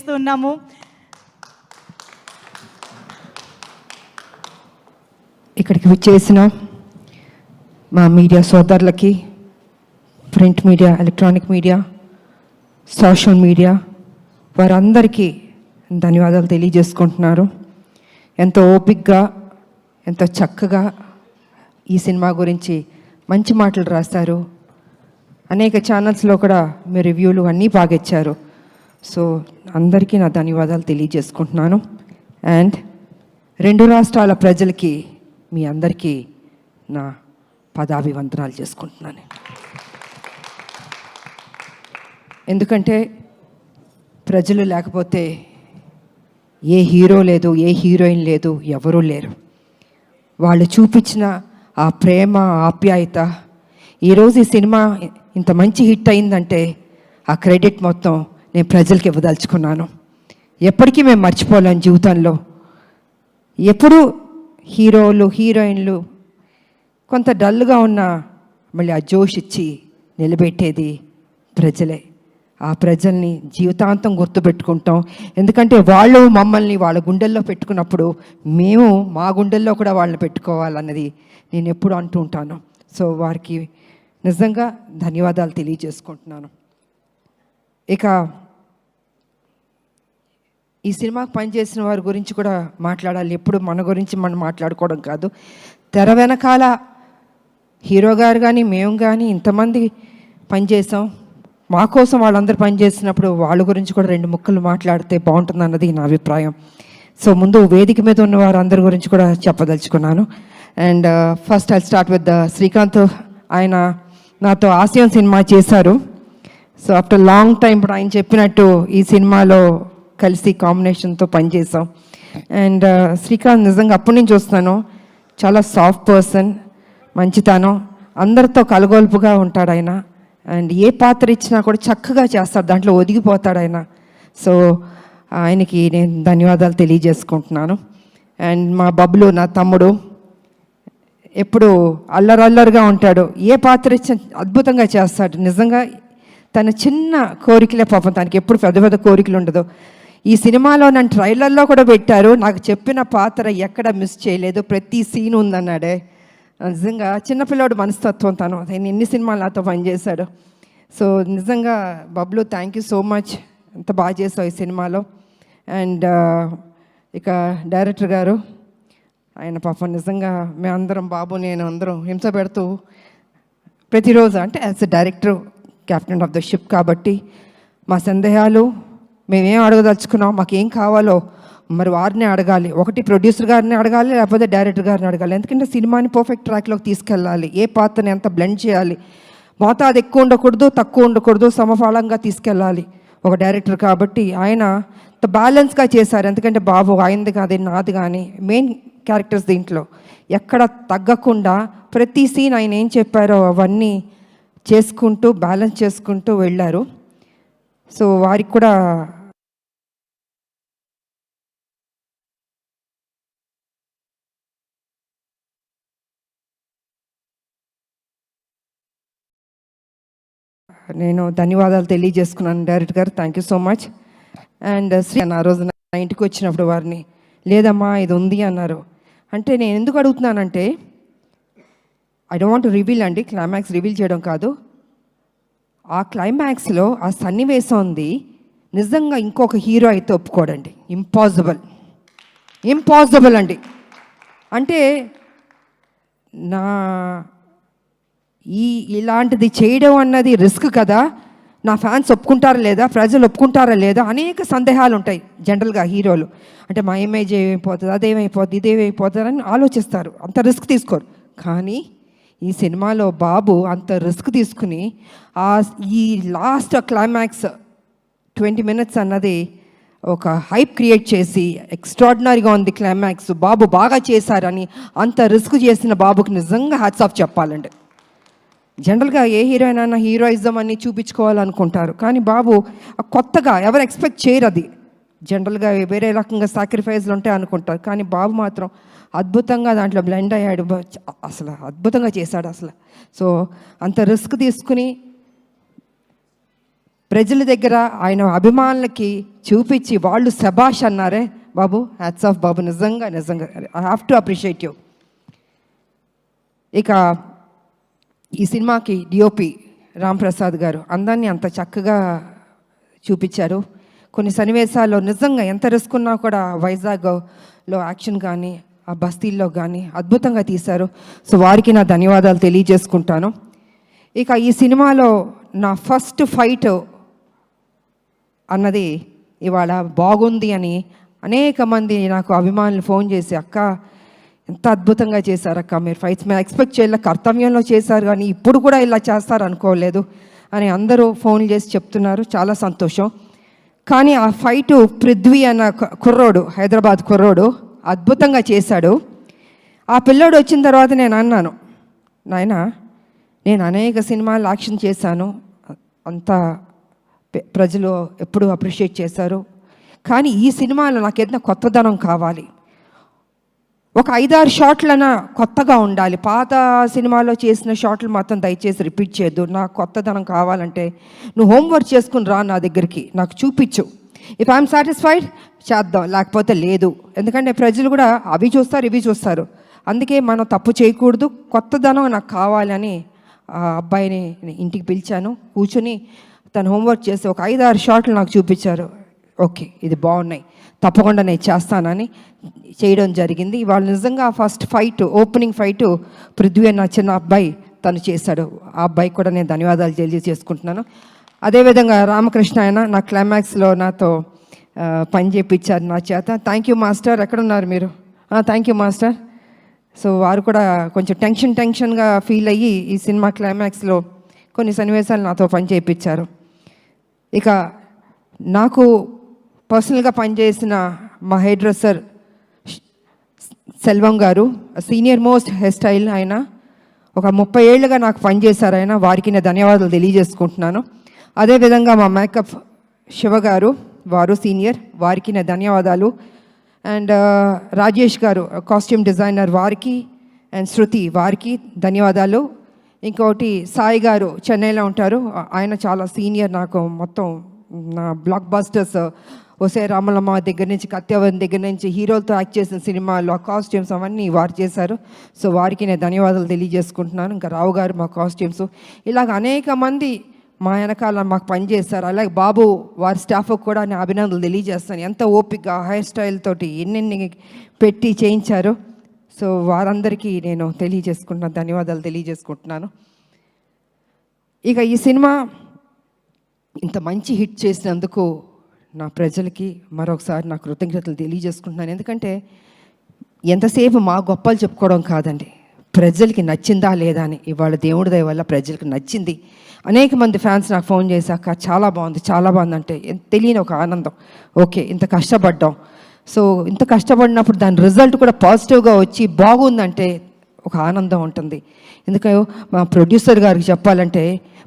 తెలియజేస్తూ ఉన్నాము. ఇక్కడికి విచ్చేసిన మా మీడియా సోదరులకి, print media, electronic media, social media వారందరికీ ధన్యవాదాలు తెలియజేసుకుంటున్నారు. ఎంతో ఓపికగా, ఎంతో చక్కగా ఈ సినిమా గురించి మంచి మాటలు రాస్తారు. అనేక ఛానల్స్లో కూడా మీ రివ్యూలు అన్నీ బాగా ఇచ్చారు. సో అందరికీ నా ధన్యవాదాలు తెలియజేసుకుంటున్నాను. అండ్ 2 రాష్ట్రాల ప్రజలకి మీ అందరికీ నా పదాభివందనాలు చేసుకుంటున్నాను. ఎందుకంటే ప్రజలు లేకపోతే ఏ హీరో లేదు, ఏ హీరోయిన్ లేదు, ఎవరూ లేరు. వాళ్ళు చూపించిన ఆ ప్రేమ, ఆప్యాయత, ఈరోజు ఈ సినిమా ఇంత మంచి హిట్ అయిందంటే ఆ క్రెడిట్ మొత్తం నేను ప్రజలకి ఇవ్వదలుచుకున్నాను. ఎప్పటికీ మేము మర్చిపోలేం జీవితంలో. ఎప్పుడు హీరోలు, హీరోయిన్లు కొంత డల్గా ఉన్నా మళ్ళీ ఆ జోష్ ఇచ్చి నిలబెట్టేది ప్రజలే. ఆ ప్రజల్ని జీవితాంతం గుర్తుపెట్టుకుంటాం. ఎందుకంటే వాళ్ళు మమ్మల్ని వాళ్ళ గుండెల్లో పెట్టుకున్నప్పుడు మేము మా గుండెల్లో కూడా వాళ్ళని పెట్టుకోవాలన్నది నేను ఎప్పుడు అంటూ ఉంటాను. సో వారికి నిజంగా ధన్యవాదాలు తెలియజేసుకుంటున్నాను. ఇక ఈ సినిమాకు పనిచేసిన వారి గురించి కూడా మాట్లాడాలి. ఎప్పుడు మన గురించి మనం మాట్లాడుకోవడం కాదు. తెర వెనకాల హీరో గారు కానీ మేము కానీ ఇంతమంది పనిచేసాం. మా కోసం వాళ్ళందరూ పనిచేసినప్పుడు వాళ్ళ గురించి కూడా 2 ముక్కలు మాట్లాడితే బాగుంటుంది అన్నది నా అభిప్రాయం. సో ముందు వేదిక మీద ఉన్న వారందరి గురించి కూడా చెప్పదలుచుకున్నాను. And first I start with Srikanth. ఆయన నాతో ఆసియన్ సినిమా చేశారు. సో ఆఫ్టర్ లాంగ్ టైం ఇప్పుడు ఆయన చెప్పినట్టు ఈ సినిమాలో కలిసి కాంబినేషన్తో పనిచేసాం. అండ్ శ్రీకాంత్ నిజంగా అప్పటి నుంచి చూస్తాను, చాలా సాఫ్ట్ పర్సన్, మంచితనం, అందరితో కలగొల్పుగా ఉంటాడు ఆయన. అండ్ ఏ పాత్ర ఇచ్చినా కూడా చక్కగా చేస్తాడు, దాంట్లో ఒదిగిపోతాడు ఆయన. సో ఆయనకి నేను ధన్యవాదాలు తెలియజేసుకుంటున్నాను. అండ్ మా బబ్లు, నా తమ్ముడు, ఎప్పుడు అల్లరల్లరిగా ఉంటాడు. ఏ పాత్ర ఇచ్చినా అద్భుతంగా చేస్తాడు. నిజంగా తన చిన్న కోరికలే పాపం, తనకి ఎప్పుడు పెద్ద పెద్ద కోరికలు ఉండదు. ఈ సినిమాలో నన్ను ట్రైలర్లో కూడా పెట్టారు, నాకు చెప్పిన పాత్ర ఎక్కడ మిస్ చేయలేదు, ప్రతి సీన్ ఉందన్నాడే. నిజంగా చిన్నపిల్లాడు మనస్తత్వం తను. ఆయన ఎన్ని సినిమాలు నాతో పనిచేశాడు. సో నిజంగా Bablu, thank you so much, ఎంత బాగా చేసావు ఈ సినిమాలో. అండ్ ఇక డైరెక్టర్ గారు, ఆయన పాపం నిజంగా మేమందరం, బాబు నేను అందరం హింస పెడుతూ ప్రతిరోజు, అంటే as a director, captain of the ship కాబట్టి మా సందేహాలు మేమేం అడగదలుచుకున్నాం, మాకేం కావాలో మరి వారిని అడగాలి. ఒకటి ప్రొడ్యూసర్ గారిని అడగాలి, లేకపోతే డైరెక్టర్ గారిని అడగాలి. ఎందుకంటే సినిమాని పర్ఫెక్ట్ ట్రాక్లోకి తీసుకెళ్ళాలి. ఏ పాత్రని ఎంత బ్లెండ్ చేయాలి, మోతాదు ఎక్కువ ఉండకూడదు, తక్కువ ఉండకూడదు, సమఫలంగా తీసుకెళ్ళాలి ఒక డైరెక్టర్. కాబట్టి ఆయన బ్యాలెన్స్గా చేశారు. ఎందుకంటే బాబు ఆయనది కాదు, నాది కానీ మెయిన్ క్యారెక్టర్స్ దీంట్లో ఎక్కడ తగ్గకుండా ప్రతి సీన్ ఆయన ఏం చెప్పారో అవన్నీ చేసుకుంటూ బ్యాలెన్స్ చేసుకుంటూ వెళ్ళారు. సో వారికి కూడా నేను ధన్యవాదాలు తెలియజేసుకున్నాను. డైరెక్టర్ గారు, thank you so much. And Sri ఆ రోజు నా ఇంటికి వచ్చినప్పుడు వారిని, లేదమ్మా ఇది ఉంది అన్నారు. అంటే నేను ఎందుకు అడుగుతున్నానంటే, I don't want to reveal అండి, క్లైమాక్స్ రివీల్ చేయడం కాదు. ఆ క్లైమాక్స్లో ఆ సన్నివేశం ఉంది, నిజంగా ఇంకొక హీరో అయితే ఒప్పుకోడండి. ఇంపాసిబుల్ అండి. అంటే నా ఇలాంటిది చేయడం అన్నది రిస్క్ కదా, నా ఫ్యాన్స్ ఒప్పుకుంటారా లేదా, ప్రజలు ఒప్పుకుంటారా లేదా, అనేక సందేహాలు ఉంటాయి జనరల్గా హీరోలు. అంటే మా ఇమేజ్ ఏమైపోతుంది, అదేమైపోతుంది, ఇదేమైపోతుంది అని ఆలోచిస్తారు, అంత రిస్క్ తీసుకోరు. కానీ ఈ సినిమాలో బాబు అంత రిస్క్ తీసుకుని ఈ లాస్ట్ క్లైమాక్స్ 20 minutes అన్నది ఒక హైప్ క్రియేట్ చేసి ఎక్స్ట్రాడినరీగా ఉంది క్లైమాక్స్, బాబు బాగా చేశారని అంత రిస్క్ చేసిన బాబుకి నిజంగా హ్యాట్స్ ఆఫ్ చెప్పాలండి. జనరల్గా ఏ హీరోయిన్ అయినా హీరోయిజం అని చూపించుకోవాలనుకుంటారు, కానీ బాబు కొత్తగా ఎవరు ఎక్స్పెక్ట్ చేయరు. అది జనరల్గా వేరే రకంగా సాక్రిఫైస్లు ఉంటాయి అనుకుంటారు, కానీ బాబు మాత్రం అద్భుతంగా దాంట్లో బ్లెండ్ అయ్యాడు, అసలు అద్భుతంగా చేశాడు అసలు. సో అంత రిస్క్ తీసుకుని ప్రజల దగ్గర ఆయన అభిమానులకి చూపించి వాళ్ళు శభాష్ అన్నారే బాబు, హ్యాట్స్ ఆఫ్ బాబు, నిజంగా నిజంగా I have to appreciate you. ఇక ఈ సినిమాకి డిఓపి రాంప్రసాద్ గారు అందరినీ అంత చక్కగా చూపించారు. కొన్ని సన్నివేశాల్లో నిజంగా ఎంత రిస్క్ ఉన్నా కూడా వైజాగ్లో యాక్షన్ కానీ ఆ బస్తీల్లో కానీ అద్భుతంగా తీశారు. సో వారికి నా ధన్యవాదాలు తెలియజేసుకుంటాను. ఇక ఈ సినిమాలో నా ఫస్ట్ ఫైట్ అన్నది ఇవాళ బాగుంది అని అనేక మంది నాకు అభిమానులు ఫోన్ చేసి, అక్క ఎంత అద్భుతంగా చేశారు అక్క, మీరు ఫైట్స్ మేము ఎక్స్పెక్ట్ చేయలే, కర్తవ్యంలో చేశారు కానీ ఇప్పుడు కూడా ఇలా చేస్తారు అనుకోలేదు అని అందరూ ఫోన్లు చేసి చెప్తున్నారు. చాలా సంతోషం. కానీ ఆ ఫైటు పృథ్వీ అన్న కుర్రోడు, హైదరాబాద్ కుర్రోడు అద్భుతంగా చేశాడు. ఆ పిల్లోడు వచ్చిన తర్వాత నేను అన్నాను, నాయనా నేను అనేక సినిమాలు యాక్షన్ చేశాను, అంతా ప్రజలు ఎప్పుడూ అప్రిషియేట్ చేశారు, కానీ ఈ సినిమాలో నాకు ఏదైనా కొత్తదనం కావాలి, ఒక 5-6 షాట్లైనా కొత్తగా ఉండాలి, పాత సినిమాలో చేసిన షాట్లు మాత్రం దయచేసి రిపీట్ చేయొద్దు, నాకు కొత్తదనం కావాలంటే నువ్వు హోంవర్క్ చేసుకుని రా నా దగ్గరికి, నాకు చూపించు, ఇఫ్ ఐఎమ్ సాటిస్ఫైడ్ చేద్దాం, లేకపోతే లేదు. ఎందుకంటే ప్రజలు కూడా అవి చూస్తారు ఇవి చూస్తారు, అందుకే మనం తప్పు చేయకూడదు, కొత్తదనం నాకు కావాలని ఆ అబ్బాయిని ఇంటికి పిలిచాను. కూర్చొని తను హోంవర్క్ చేసి ఒక 5-6 షాట్లు నాకు చూపించారు. ఓకే ఇది బాగున్నాయి, తప్పకుండా నేను చేస్తానని చేయడం జరిగింది. ఇవాళ నిజంగా first fight, opening fight Prithvi అన్న చిన్న అబ్బాయి తను చేశాడు. ఆ అబ్బాయికి కూడా నేను ధన్యవాదాలు తెలియజేసుకుంటున్నాను. అదేవిధంగా రామకృష్ణ ఆయన నా క్లైమాక్స్లో నాతో పని చేయించారు నా చేత. Thank you master. ఎక్కడున్నారు మీరు? Thank you master. సో వారు కూడా కొంచెం టెన్షన్గా ఫీల్ అయ్యి ఈ సినిమా క్లైమాక్స్లో కొన్ని సన్నివేశాలు నాతో పని చేయించారు. ఇక నాకు పర్సనల్గా పనిచేసిన మా హెయిర్ డ్రెస్సర్ సెల్వం గారు, సీనియర్ మోస్ట్ హెయిర్ స్టైల్, ఆయన ఒక 30 ఏళ్ళుగా నాకు పనిచేశారు. ఆయన వారికి నేను ధన్యవాదాలు తెలియజేసుకుంటున్నాను. అదేవిధంగా మా మేకప్ శివ గారు, వారు సీనియర్, వారికి నా ధన్యవాదాలు. అండ్ రాజేష్ గారు కాస్ట్యూమ్ డిజైనర్, వారికి, అండ్ శృతి వారికి ధన్యవాదాలు. ఇంకోటి సాయి గారు చెన్నైలో ఉంటారు, ఆయన చాలా సీనియర్, నాకు మొత్తం నా బ్లాక్ బస్టర్స్ ఒసే రామలమ్మ దగ్గర నుంచి కత్యవన్ దగ్గర నుంచి హీరోలతో యాక్ట్ చేసిన సినిమాల్లో ఆ కాస్ట్యూమ్స్ అవన్నీ వారు చేశారు. సో వారికి నేను ధన్యవాదాలు తెలియజేసుకుంటున్నాను. ఇంకా రావు గారు మా కాస్ట్యూమ్స్, ఇలాగ అనేక మంది మా వెనకాల మాకు పనిచేస్తారు. అలాగే బాబు వారి స్టాఫ్కి కూడా నేను అభినందనలు తెలియజేస్తాను. ఎంత ఓపిక హెయిర్ స్టైల్ తోటి ఎన్నెన్ని పెట్టి చేయించారు. సో వారందరికీ నేను తెలియజేసుకుంటున్నాను, ధన్యవాదాలు తెలియజేసుకుంటున్నాను. ఇక ఈ సినిమా ఇంత మంచి హిట్ చేసినందుకు నా ప్రజలకి మరొకసారి నా కృతజ్ఞతలు తెలియజేసుకుంటున్నాను. ఎందుకంటే ఎంతసేపు మా గొప్పలు చెప్పుకోవడం కాదండి, ప్రజలకి నచ్చిందా లేదా అని. ఇవాళ దేవుడి దయ వల్ల ప్రజలకు నచ్చింది. అనేక మంది ఫ్యాన్స్ నాకు ఫోన్ చేశాక చాలా బాగుంది చాలా బాగుంది అంటే తెలియని ఒక ఆనందం. ఓకే ఇంత కష్టపడ్డాం, సో ఇంత కష్టపడినప్పుడు దాని రిజల్ట్ కూడా పాజిటివ్గా వచ్చి బాగుందంటే ఒక ఆనందం ఉంటుంది. ఎందుకంటే మా ప్రొడ్యూసర్ గారికి చెప్పాలంటే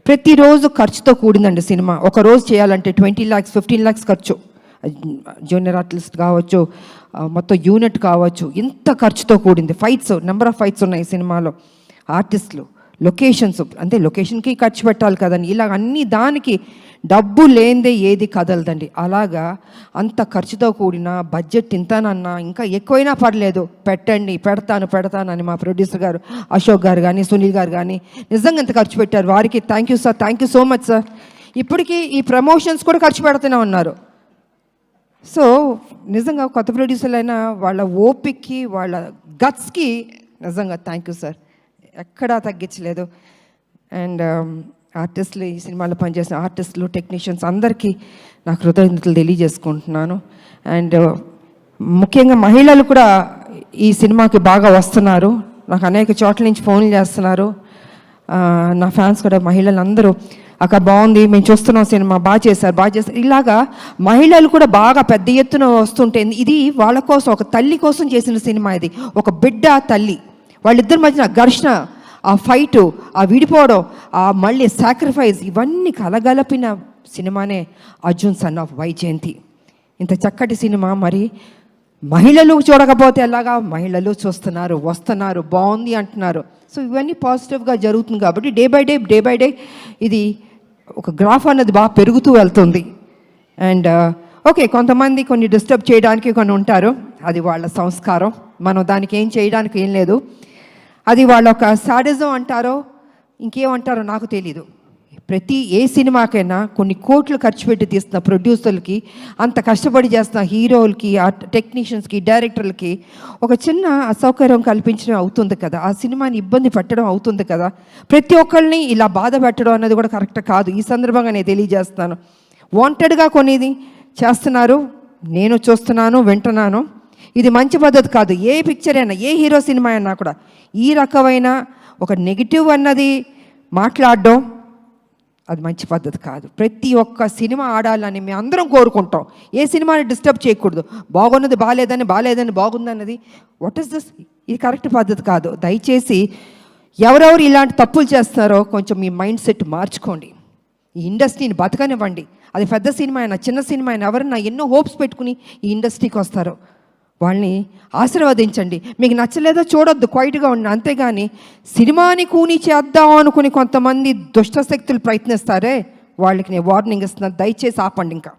ప్రతిరోజు ఖర్చుతో కూడిందండి సినిమా. ఒక రోజు చేయాలంటే 20 lakhs 15 lakhs ఖర్చు, జూనియర్ ఆర్టిస్ట్ కావచ్చు, మొత్తం యూనిట్ కావచ్చు, ఇంత ఖర్చుతో కూడింది. ఫైట్స్, నెంబర్ ఆఫ్ ఫైట్స్ ఉన్నాయి సినిమాలో, ఆర్టిస్టులు, లొకేషన్స్, అంటే లొకేషన్కి ఖర్చు పెట్టాలి కదండి. ఇలా అన్ని దానికి డబ్బు లేనిదే ఏది కదలదండి. అలాగా అంత ఖర్చుతో కూడిన బడ్జెట్ ఇంతనన్నా ఇంకా ఎక్కువైనా పర్లేదు పెట్టండి, పెడతాను అని మా ప్రొడ్యూసర్ గారు అశోక్ గారు కానీ సునీల్ గారు కానీ నిజంగా ఎంత ఖర్చు పెట్టారు. వారికి thank you sir, thank you so much sir. ఇప్పటికీ ఈ ప్రమోషన్స్ కూడా ఖర్చు పెడుతూనే ఉన్నారు. సో నిజంగా కొత్త ప్రొడ్యూసర్లు అయినా వాళ్ళ ఓపిక్కి వాళ్ళ గట్స్కి నిజంగా థ్యాంక్ యూ సార్, ఎక్కడా తగ్గించలేదు. అండ్ ఆర్టిస్టులు, ఈ సినిమాలో పనిచేసిన ఆర్టిస్టులు, టెక్నీషియన్స్ అందరికీ నా కృతజ్ఞతలు తెలియజేసుకుంటున్నాను. అండ్ ముఖ్యంగా మహిళలు కూడా ఈ సినిమాకి బాగా వస్తున్నారు. నాకు అనేక చోట్ల నుంచి ఫోన్లు చేస్తున్నారు నా ఫ్యాన్స్ కూడా. మహిళలు అందరూ అక్క బాగుంది, మేము చూస్తున్నాం సినిమా, బాగా చేశారు. ఇలాగా మహిళలు కూడా బాగా పెద్ద ఎత్తున వస్తుంటే ఇది వాళ్ళ కోసం, ఒక తల్లి కోసం చేసిన సినిమా ఇది. ఒక బిడ్డ తల్లి వాళ్ళిద్దరి మధ్యన ఘర్షణ, ఆ ఫైటు, ఆ విడిపోవడం, ఆ మళ్ళీ సాక్రిఫైస్, ఇవన్నీ కలగలిపిన సినిమానే అర్జున్ సన్ ఆఫ్ వైజయంతి. ఇంత చక్కటి సినిమా మరి మహిళలు చూడకపోతే ఎలాగా, మహిళలు చూస్తున్నారు, వస్తున్నారు, బాగుంది అంటున్నారు. సో ఇవన్నీ పాజిటివ్గా జరుగుతుంది కాబట్టి డే బై డే ఇది ఒక గ్రాఫ్ అన్నది బాగా పెరుగుతూ వెళ్తుంది. అండ్ ఓకే, కొంతమంది కొన్ని డిస్టర్బ్ చేయడానికి కొన్ని ఉంటారు, అది వాళ్ళ సంస్కారం, మనం దానికి ఏం చేయడానికి ఏం లేదు. అది వాళ్ళ ఒక సాడిజం అంటారో ఇంకేమంటారో నాకు తెలీదు. ప్రతి ఏ సినిమాకైనా కొన్ని కోట్లు ఖర్చు పెట్టి తీస్తున్న ప్రొడ్యూసర్లకి, అంత కష్టపడి చేస్తున్న హీరోలకి, ఆ టెక్నీషియన్స్కి, డైరెక్టర్లకి ఒక చిన్న అసౌకర్యం కల్పించడం అవుతుంది కదా, ఆ సినిమాని ఇబ్బంది పెట్టడం అవుతుంది కదా. ప్రతి ఒక్కరిని ఇలా బాధ పెట్టడం అన్నది కూడా కరెక్ట్ కాదు. ఈ సందర్భంగా నేను తెలియజేస్తాను, వాంటెడ్గా కొనేది చేస్తున్నారు, నేను చూస్తున్నాను, వింటున్నాను. ఇది మంచి పద్ధతి కాదు. ఏ పిక్చర్ అయినా, ఏ హీరో సినిమా అయినా కూడా ఈ రకమైన ఒక నెగిటివ్ అన్నది మాట్లాడడం అది మంచి పద్ధతి కాదు. ప్రతి ఒక్క సినిమా ఆడాలని మేము అందరం కోరుకుంటాం. ఏ సినిమాని డిస్టర్బ్ చేయకూడదు. బాగున్నది బాగాలేదని బాగుందన్నది వాట్ ఈస్ దిస్? ఇది కరెక్ట్ పద్ధతి కాదు. దయచేసి ఎవరెవరు ఇలాంటి తప్పులు చేస్తారో కొంచెం మీ మైండ్ సెట్ మార్చుకోండి. ఈ ఇండస్ట్రీని బతకనివ్వండి. అది పెద్ద సినిమా అయినా చిన్న సినిమా అయినా, ఎవరన్నా ఎన్నో హోప్స్ పెట్టుకుని ఈ ఇండస్ట్రీకి వస్తారో వాళ్ళని ఆశీర్వదించండి. మీకు నచ్చలేదో చూడొద్దు, క్వైట్గా ఉండండి. అంతేగాని సినిమాని కూని చేద్దాం అనుకుని కొంతమంది దుష్టశక్తులు ప్రయత్నిస్తారే, వాళ్ళకి నేను వార్నింగ్ ఇస్తున్నాను, దయచేసి ఆపండి. ఇంకా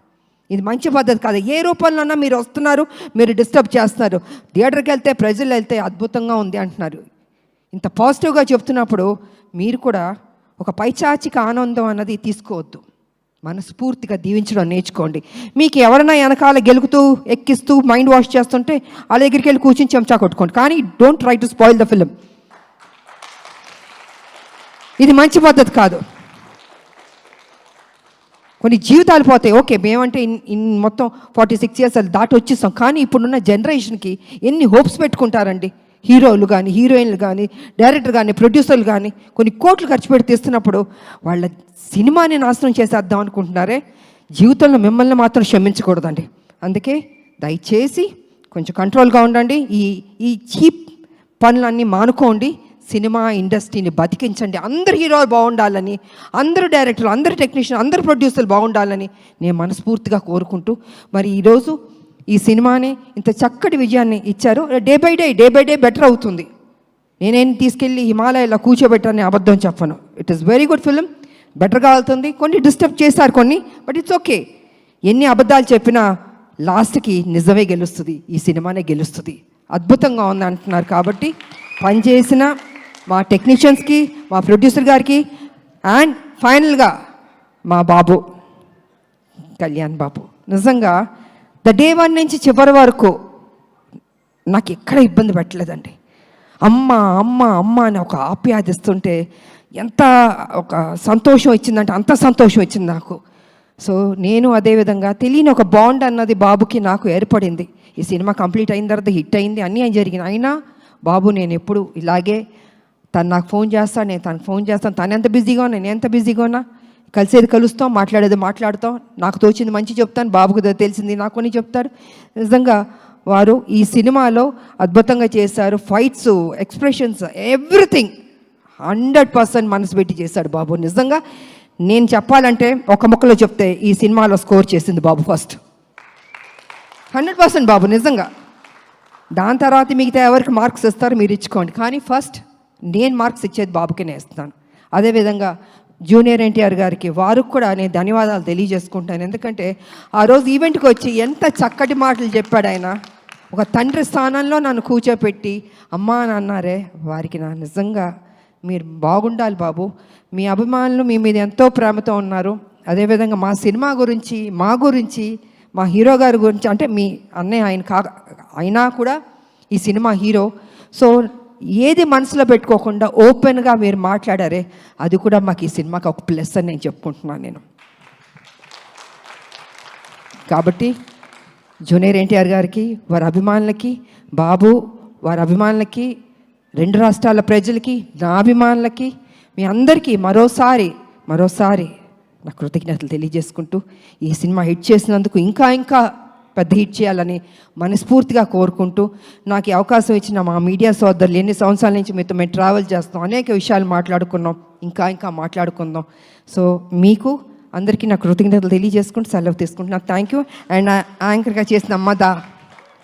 ఇది మంచి పద్ధతి కాదు. ఏ రూపంలోనన్నా మీరు వస్తున్నారు, మీరు డిస్టర్బ్ చేస్తున్నారు. థియేటర్కి వెళ్తే, ప్రజలు వెళ్తే అద్భుతంగా ఉంది అంటున్నారు. ఇంత పాజిటివ్గా చెప్తున్నప్పుడు మీరు కూడా ఒక పైచాచిక ఆనందం అన్నది తీసుకోవద్దు. మనస్ఫూర్తిగా దీవించడం నేర్చుకోండి. మీకు ఎవరైనా వెనకాల గెలుకుతూ ఎక్కిస్తూ మైండ్ వాష్ చేస్తుంటే వాళ్ళ దగ్గరికి వెళ్ళి కూర్చొని చెంచా కొట్టుకోండి. కానీ don't try to spoil the film. ఇది మంచి పద్ధతి కాదు. కొన్ని జీవితాలు పోతాయి. ఓకే, మేమంటే మొత్తం 46 years దాటి వచ్చేస్తాం. కానీ ఇప్పుడున్న జనరేషన్కి ఎన్ని హోప్స్ పెట్టుకుంటారండి. హీరోలు కానీ, హీరోయిన్లు కానీ, డైరెక్టర్ కానీ, ప్రొడ్యూసర్లు కానీ కొన్ని కోట్లు ఖర్చు పెట్టి తీస్తున్నప్పుడు వాళ్ళ సినిమాని నాశనం చేసేద్దాం అనుకుంటున్నారే. జీవితంలో మిమ్మల్ని మాత్రం క్షమించకూడదండి. అందుకే దయచేసి కొంచెం కంట్రోల్గా ఉండండి. ఈ చీప్ పనులన్నీ మానుకోండి. సినిమా ఇండస్ట్రీని బతికించండి. అందరు హీరోలు బాగుండాలని, అందరు డైరెక్టర్లు, అందరు టెక్నీషియన్, అందరు ప్రొడ్యూసర్లు బాగుండాలని నేను మనస్ఫూర్తిగా కోరుకుంటూ, మరి ఈరోజు ఈ సినిమాని ఇంత చక్కటి విజయాన్ని ఇచ్చారు. డే బై డే బెటర్ అవుతుంది. నేనేం తీసుకెళ్ళి హిమాలయాలో కూర్చోబెట్టాలని అబద్ధం చెప్పను. It is very good film, బెటర్గా అవుతుంది. కొన్ని డిస్టర్బ్ చేశారు కొన్ని, బట్ ఇట్స్ ఓకే. ఎన్ని అబద్ధాలు చెప్పినా లాస్ట్కి నిజమే గెలుస్తుంది, ఈ సినిమానే గెలుస్తుంది. అద్భుతంగా ఉంది అంటున్నారు. కాబట్టి పనిచేసిన మా టెక్నీషియన్స్కి, మా ప్రొడ్యూసర్ గారికి, అండ్ ఫైనల్గా మా బాబు కళ్యాణ్ బాబు, నిజంగా ద డే 1 నుంచి చివరి వరకు నాకు ఎక్కడ ఇబ్బంది పెట్టలేదండి. అమ్మ అమ్మ అమ్మ అని ఒక ఆప్యాదిస్తుంటే ఎంత ఒక సంతోషం ఇచ్చిందంటే అంత సంతోషం ఇచ్చింది నాకు. సో నేను అదేవిధంగా తెలియని ఒక బాండ్ అన్నది బాబుకి నాకు ఏర్పడింది. ఈ సినిమా కంప్లీట్ అయిన తర్వాత హిట్ అయింది, అన్నీ జరిగినాయి. అయినా బాబు నేను ఎప్పుడు ఇలాగే, తను నాకు ఫోన్ చేస్తాను, నేను తనకు ఫోన్ చేస్తాను. తను ఎంత బిజీగా ఉన్నా, నేను ఎంత బిజీగా ఉన్నా, కలిసేది కలుస్తాం, మాట్లాడేది మాట్లాడతాం. నాకు తోచింది మంచి చెప్తాను, బాబుకు తెలిసింది నాకు కొన్ని చెప్తారు. నిజంగా వారు ఈ సినిమాలో అద్భుతంగా చేశారు. ఫైట్స్, ఎక్స్ప్రెషన్స్, ఎవ్రీథింగ్ 100% మనసు పెట్టి చేశాడు బాబు. నిజంగా నేను చెప్పాలంటే ఒక ముక్కలో చెప్తే ఈ సినిమాలో స్కోర్ చేసింది బాబు ఫస్ట్. 100% బాబు నిజంగా. దాని తర్వాత మిగతా ఎవరికి మార్క్స్ ఇస్తారో మీరు ఇచ్చుకోండి, కానీ ఫస్ట్ నేను మార్క్స్ ఇచ్చేది బాబుకి నేను ఇస్తాను. అదేవిధంగా జూనియర్ ఎన్టీఆర్ గారికి, వారికి కూడా నేను ధన్యవాదాలు తెలియజేసుకుంటాను. ఎందుకంటే ఆ రోజు ఈవెంట్కి వచ్చి ఎంత చక్కటి మాటలు చెప్పాడు ఆయన. ఒక తండ్రి స్థానంలో నన్ను కూర్చోపెట్టి అమ్మా అని అన్నారే, వారికి నా నిజంగా మీరు బాగుండాలి బాబు. మీ అభిమానులు మీ మీద ఎంతో ప్రేమతో ఉన్నారు. అదేవిధంగా మా సినిమా గురించి, మా గురించి, మా హీరో గారి గురించి, అంటే మీ అన్నయ్య ఆయన అయినా కూడా ఈ సినిమా హీరో. సో ఏది మనసులో పెట్టుకోకుండా ఓపెన్గా మీరు మాట్లాడారే, అది కూడా మాకు ఈ సినిమాకి ఒక ప్లస్ అని నేను చెప్పుకుంటున్నాను నేను. కాబట్టి జూనియర్ ఎన్టీఆర్ గారికి, వారి అభిమానులకి, బాబు వారి అభిమానులకి, 2 రాష్ట్రాల ప్రజలకి, నా అభిమానులకి, మీ అందరికీ మరోసారి నా కృతజ్ఞతలు తెలియజేసుకుంటూ, ఈ సినిమా హిట్ చేసినందుకు ఇంకా పెద్ద హిట్ చేయాలని మనస్ఫూర్తిగా కోరుకుంటూ, నాకు ఈ అవకాశం ఇచ్చిన మా మీడియా సోదరులు, ఎన్ని సంవత్సరాల నుంచి మీతో మేము ట్రావెల్ చేస్తాం, అనేక విషయాలు మాట్లాడుకున్నాం, ఇంకా మాట్లాడుకుందాం. సో మీకు అందరికీ నా కృతజ్ఞతలు తెలియజేసుకుంటూ సెలవు తీసుకుంటున్నాను. Thank you. అండ్ యాంకర్గా చేసిన అమ్మదా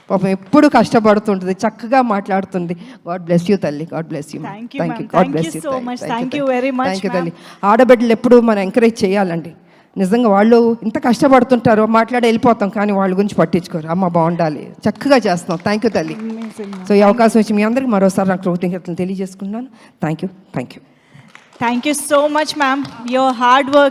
పాపం ఎప్పుడు కష్టపడుతుంటుంది, చక్కగా మాట్లాడుతుంది. గాడ్ బ్లెస్ యూ తల్లి, God bless you. Thank you, ma'am. Thank you so much. Thank you very much, thank you ma'am. తల్లి. ఆడబిడ్డలు ఎప్పుడు మనం ఎంకరేజ్ చేయాలండి. నిజంగా వాళ్ళు ఇంత కష్టపడుతుంటారో మాట్లాడి వెళ్ళిపోతాం, కానీ వాళ్ళ గురించి పట్టించుకోరు. అమ్మ బాగుండాలి, చక్కగా చేస్తున్నాం. థ్యాంక్ యూ తల్లి. Amazing, ma'am. సో ఈ అవకాశం వచ్చి మీ అందరికీ మరోసారి నాకు కృతజ్ఞతలు తెలియజేసుకుంటున్నాను. Thank you. Thank you so much, ma'am. Your hard work